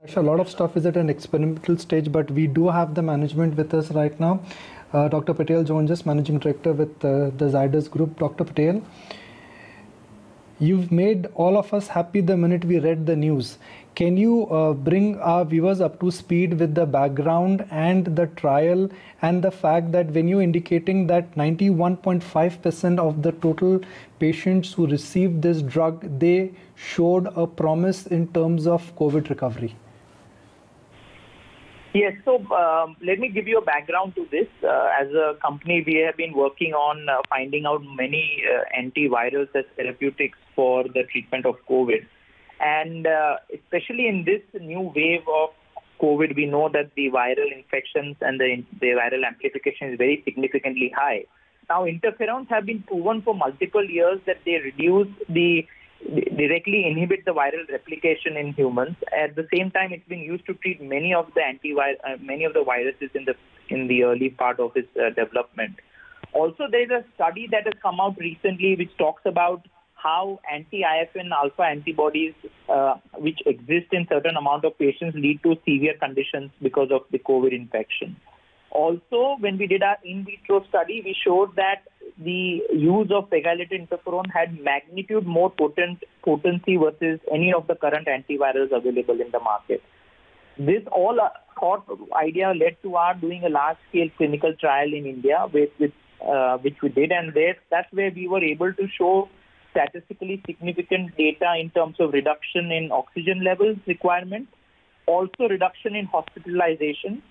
Actually, a lot of stuff is at an experimental stage, but we do have the management with us right now. Dr. Patel joins us, Managing Director with the Zydus Group. Dr. Patel, you've made all of us happy the minute we read the news. Can you bring our viewers up to speed with the background and the trial and the fact that when you're indicating that 91.5% of the total patients who received this drug, they showed a promise in terms of COVID recovery? Yes, so let me give you a background to this. As a company, we have been working on finding out many antivirals as therapeutics for the treatment of COVID. And especially in this new wave of COVID, we know that the viral infections and the viral amplification is very significantly high. Now, interferons have been proven for multiple years that they directly inhibit the viral replication in humans. At the same time, it's been used to treat many of the viruses in the early part of its development. Also, there is a study that has come out recently which talks about how anti-IFN alpha antibodies, which exist in certain amount of patients, lead to severe conditions because of the COVID infection. Also, when we did our in vitro study, we showed that the use of pegylated interferon had magnitude more potency versus any of the current antivirals available in the market. This all idea led to our doing a large-scale clinical trial in India, which we did, and that's where we were able to show statistically significant data in terms of reduction in oxygen levels requirement, also reduction in hospitalization,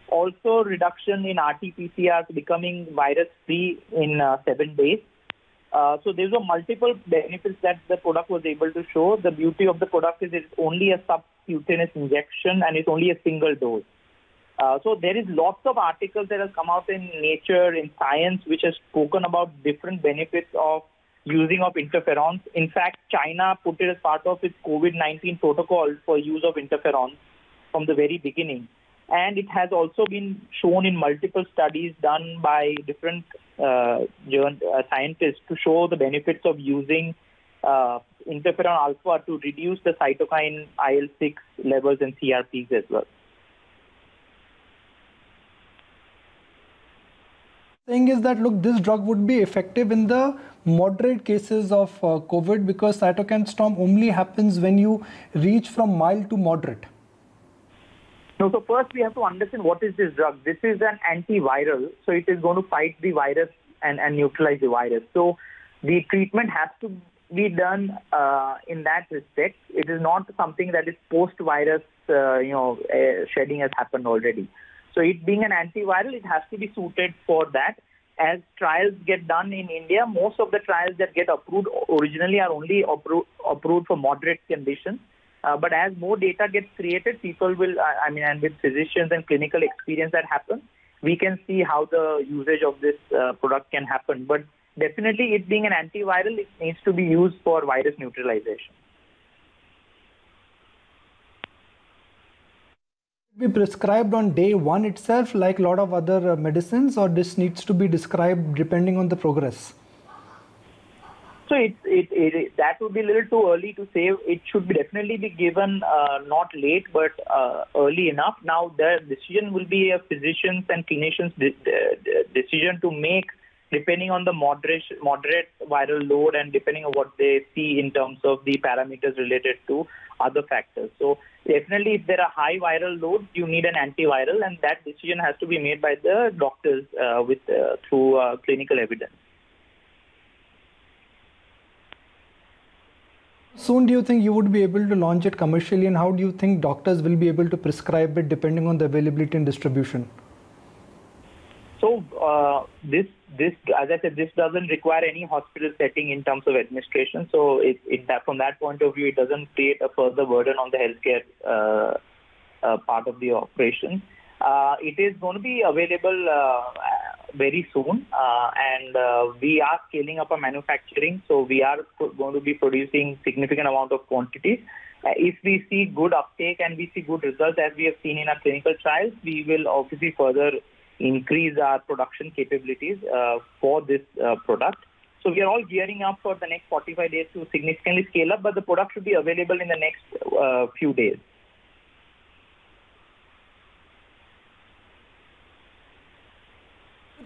also reduction in RT-PCR becoming virus-free in 7 days. So there were multiple benefits that the product was able to show. The beauty of the product is it's only a subcutaneous injection and it's only a single dose. So there is lots of articles that have come out in Nature, in Science, which has spoken about different benefits of using of interferons. In fact, China put it as part of its COVID-19 protocol for use of interferons from the very beginning. And it has also been shown in multiple studies done by different scientists to show the benefits of using interferon alpha to reduce the cytokine IL-6 levels and CRPs as well. Thing is that, look, this drug would be effective in the moderate cases of COVID because cytokine storm only happens when you reach from mild to moderate. No, so first we have to understand what is this drug. This is an antiviral, so it is going to fight the virus and neutralize the virus. So the treatment has to be done in that respect. It is not something that is post-virus, shedding has happened already. So it being an antiviral, it has to be suited for that. As trials get done in India, most of the trials that get approved originally are only approved for moderate conditions. But as more data gets created, people will, and with physicians and clinical experience that happens, we can see how the usage of this product can happen. But definitely, it being an antiviral, it needs to be used for virus neutralization. Be prescribed on day one itself, like a lot of other medicines, or this needs to be prescribed depending on the progress? So that would be a little too early to say. It should definitely be given not late, but early enough. Now, the decision will be a physician's and clinician's decision to make, depending on the moderate viral load and depending on what they see in terms of the parameters related to other factors. So definitely, if there are high viral loads, you need an antiviral, and that decision has to be made by the doctors through clinical evidence. Soon do you think you would be able to launch it commercially, and how do you think doctors will be able to prescribe it depending on the availability and distribution? So this, as I said, this doesn't require any hospital setting in terms of administration. So from that point of view, it doesn't create a further burden on the healthcare part of the operation. It is going to be available very soon, and we are scaling up our manufacturing. So we are going to be producing significant amount of quantities. If we see good uptake and we see good results as we have seen in our clinical trials, we will obviously further increase our production capabilities for this product. So we are all gearing up for the next 45 days to significantly scale up, but the product should be available in the next few days.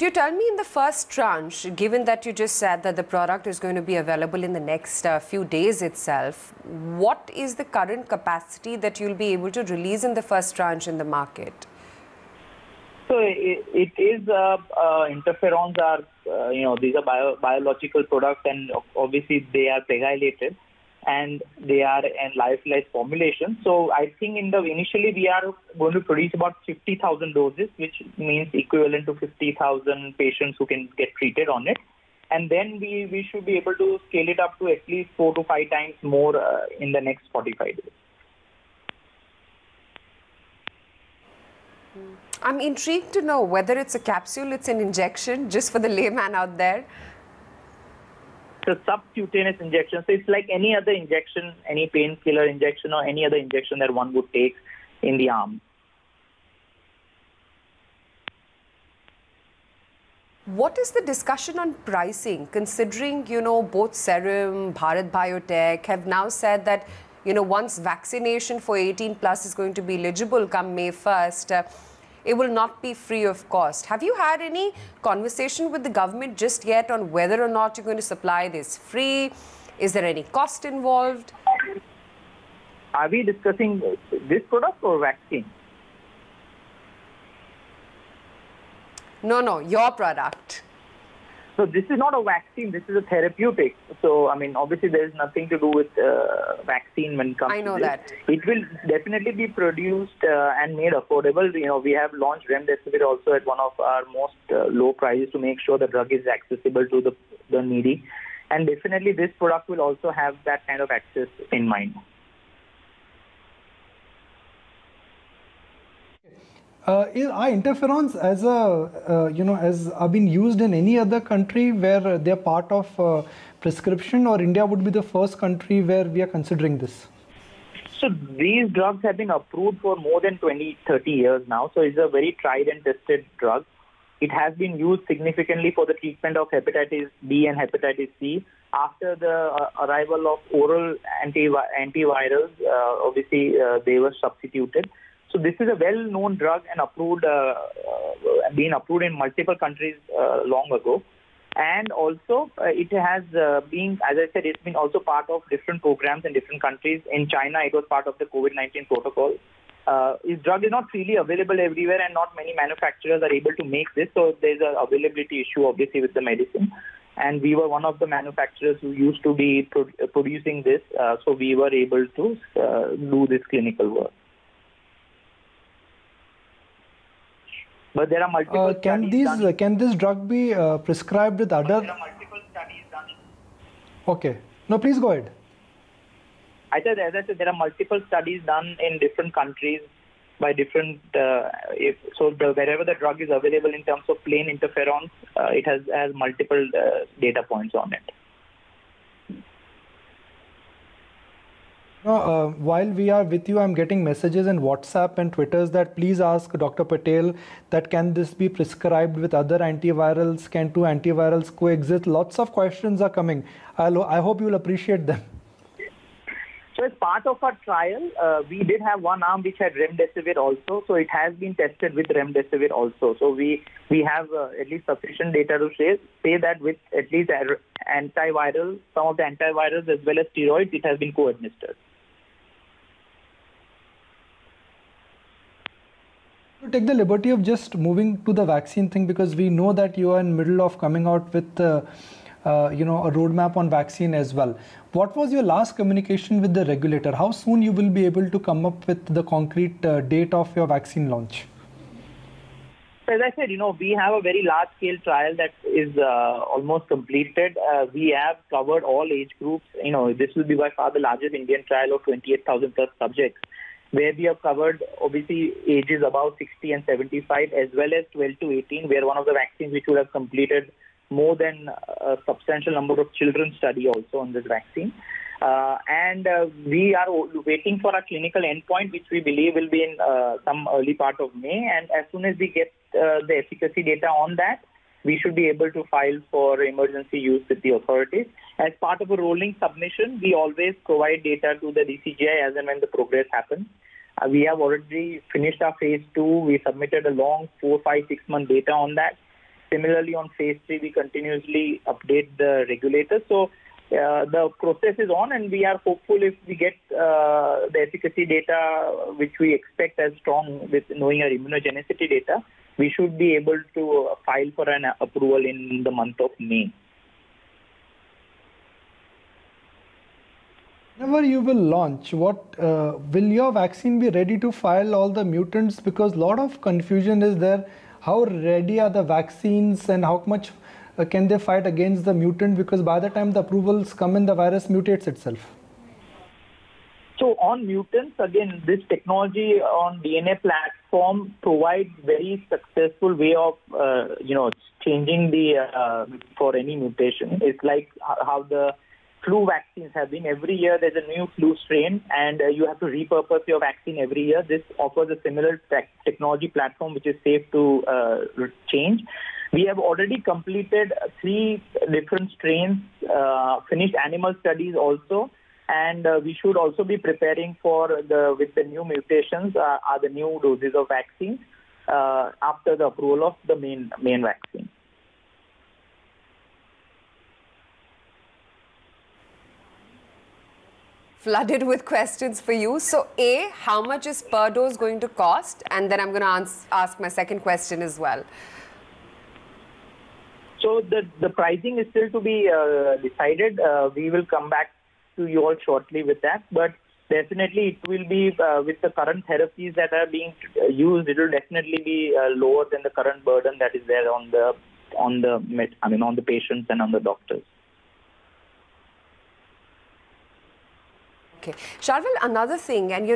Do you tell me in the first tranche, given that you just said that the product is going to be available in the next few days itself, what is the current capacity that you'll be able to release in the first tranche in the market? So it is interferons are these are biological products, and obviously they are pegylated and they are in lyophilized formulation. So I think initially we are going to produce about 50,000 doses, which means equivalent to 50,000 patients who can get treated on it. And then we should be able to scale it up to at least 4 to 5 times more in the next 45 days. I'm intrigued to know whether it's a capsule, it's an injection, just for the layman out there. So subcutaneous injection. So it's like any other injection, any painkiller injection or any other injection that one would take in the arm. What is the discussion on pricing, considering, both Serum, Bharat Biotech have now said that, once vaccination for 18 plus is going to be eligible come May 1st, it will not be free of cost. Have you had any conversation with the government just yet on whether or not you're going to supply this free? Is there any cost involved? Are we discussing this product or vaccine? No, your product. So this is not a vaccine, this is a therapeutic. So, obviously there is nothing to do with vaccine when it comes to this. I know that. It will definitely be produced and made affordable. We have launched remdesivir also at one of our most low prices to make sure the drug is accessible to the needy. And definitely this product will also have that kind of access in mind. Are interferons as are being used in any other country where they are part of prescription, or India would be the first country where we are considering this? So these drugs have been approved for more than 20-30 years now. So it's a very tried and tested drug. It has been used significantly for the treatment of hepatitis B and hepatitis C. After the arrival of oral antivirals, obviously they were substituted. So this is a well-known drug and approved, been approved in multiple countries long ago. And also it has been, as I said, it's been also part of different programs in different countries. In China, it was part of the COVID-19 protocol. This drug is not freely available everywhere, and not many manufacturers are able to make this. So there's an availability issue, obviously, with the medicine. And we were one of the manufacturers who used to be producing this. So we were able to do this clinical work. But there are multiple studies done. Can this drug be prescribed with other? There are multiple studies done. Okay. No, please go ahead. As I said, there are multiple studies done in different countries by different. Wherever the drug is available in terms of plain interferons, it has multiple data points on it. While we are with you, I'm getting messages in WhatsApp and Twitters that please ask Dr. Patel that can this be prescribed with other antivirals? Can two antivirals coexist? Lots of questions are coming. I hope you'll appreciate them. So as part of our trial, we did have one arm which had remdesivir also. So it has been tested with remdesivir also. So we have at least sufficient data to say that with at least antivirals, some of the antivirals as well as steroids, it has been co-administered. Take the liberty of just moving to the vaccine thing, because we know that you are in the middle of coming out with a roadmap on vaccine as well. What was your last communication with the regulator? How soon you will be able to come up with the concrete date of your vaccine launch? As I said, we have a very large-scale trial that is almost completed. We have covered all age groups. This will be by far the largest Indian trial of 28,000 plus subjects, where we have covered obviously ages above 60 and 75 as well as 12 to 18. We are one of the vaccines which would have completed more than a substantial number of children study also on this vaccine. And we are waiting for a clinical endpoint, which we believe will be in some early part of May. And as soon as we get the efficacy data on that, we should be able to file for emergency use with the authorities. As part of a rolling submission, we always provide data to the DCGI as and when the progress happens. We have already finished our phase 2. We submitted a long 4, 5, 6 month data on that. Similarly, on phase 3, we continuously update the regulators. So the process is on, and we are hopeful if we get the efficacy data, which we expect as strong with knowing our immunogenicity data, we should be able to file for an approval in the month of May. Whenever you will launch, what will your vaccine be ready to file all the mutants? Because a lot of confusion is there. How ready are the vaccines and how much can they fight against the mutant? Because by the time the approvals come in, the virus mutates itself. So on mutants, again, this technology on DNA platform provides very successful way of, changing the for any mutation. It's like how the flu vaccines have been. Every year there's a new flu strain, and you have to repurpose your vaccine every year. This offers a similar technology platform which is safe to change. We have already completed 3 different strains, finished animal studies also, and we should also be preparing with the new mutations are the new doses of vaccine after the approval of the main vaccine. Flooded with questions for you. So A, how much is per dose going to cost? And then I'm going to ask my second question as well. So the pricing is still to be decided. We will come back to you all shortly with that. But definitely it will be with the current therapies that are being used, it will definitely be lower than the current burden that is there on the patients and on the doctors. Okay. Sharvil, another thing, and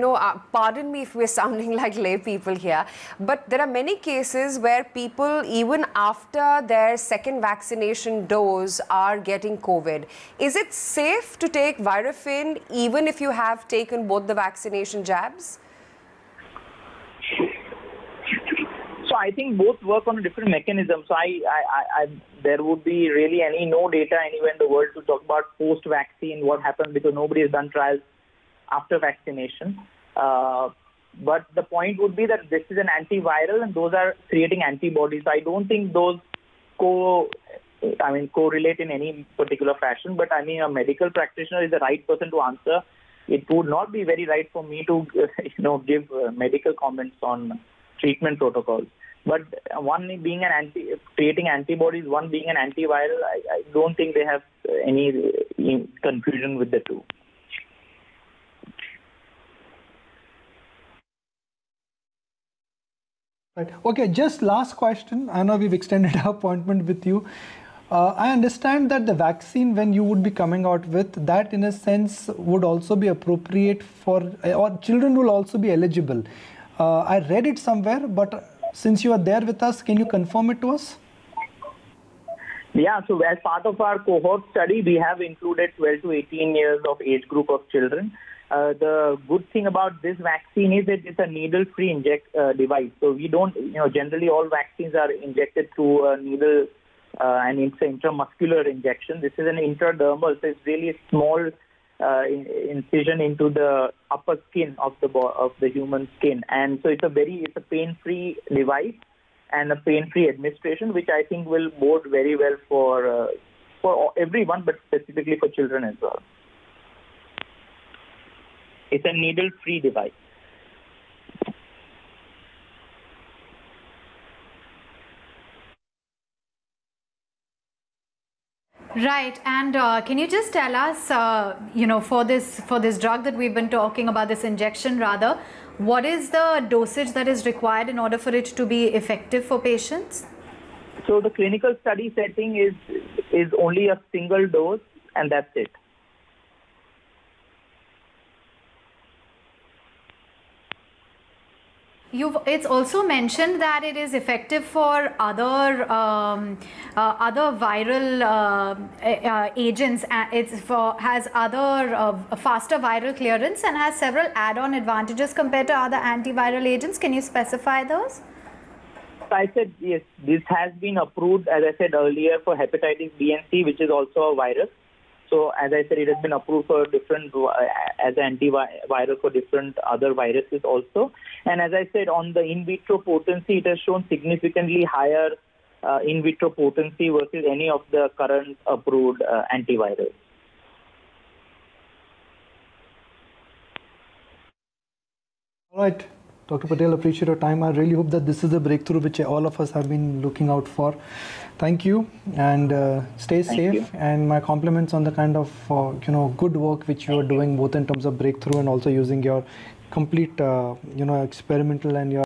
pardon me if we're sounding like lay people here, but there are many cases where people, even after their second vaccination dose, are getting COVID. Is it safe to take Virafin even if you have taken both the vaccination jabs? So I think both work on a different mechanism. So there would be really no data anywhere in the world to talk about post-vaccine, what happens, because nobody has done trials after vaccination. But the point would be that this is an antiviral and those are creating antibodies. I don't think those correlate in any particular fashion, but a medical practitioner is the right person to answer. It would not be very right for me to give medical comments on treatment protocols. But one being creating antibodies, one being an antiviral, I don't think they have any confusion with the two. Right. Okay, just last question. I know we've extended our appointment with you. I understand that the vaccine, when you would be coming out with, that in a sense would also be appropriate for, or children will also be eligible. I read it somewhere, but since you are there with us, can you confirm it to us? Yeah, so as part of our cohort study, we have included 12 to 18 years of age group of children. The good thing about this vaccine is that it's a needle-free device. So we don't, generally all vaccines are injected through a needle and it's an intramuscular injection. This is an intradermal, so it's really a small incision into the upper skin of the human skin. And so it's a pain-free device and a pain-free administration, which I think will bode very well for everyone, but specifically for children as well. It's a needle-free device. Right, and can you just tell us, for this drug that we've been talking about, this injection rather, what is the dosage that is required in order for it to be effective for patients? So the clinical study setting is only a single dose, and that's it. It's also mentioned that it is effective for other viral agents. Has other faster viral clearance and has several add-on advantages compared to other antiviral agents. Can you specify those? I said yes. This has been approved, as I said earlier, for hepatitis B and C, which is also a virus. So, as I said, it has been approved for as an antiviral for different other viruses also. And as I said, on the in vitro potency, it has shown significantly higher in vitro potency versus any of the current approved antivirals. All right, Dr. Patel, appreciate your time. I really hope that this is a breakthrough which all of us have been looking out for. Thank you, and stay safe. And my compliments on the kind of good work which you are doing, both in terms of breakthrough and also using your complete experimental and your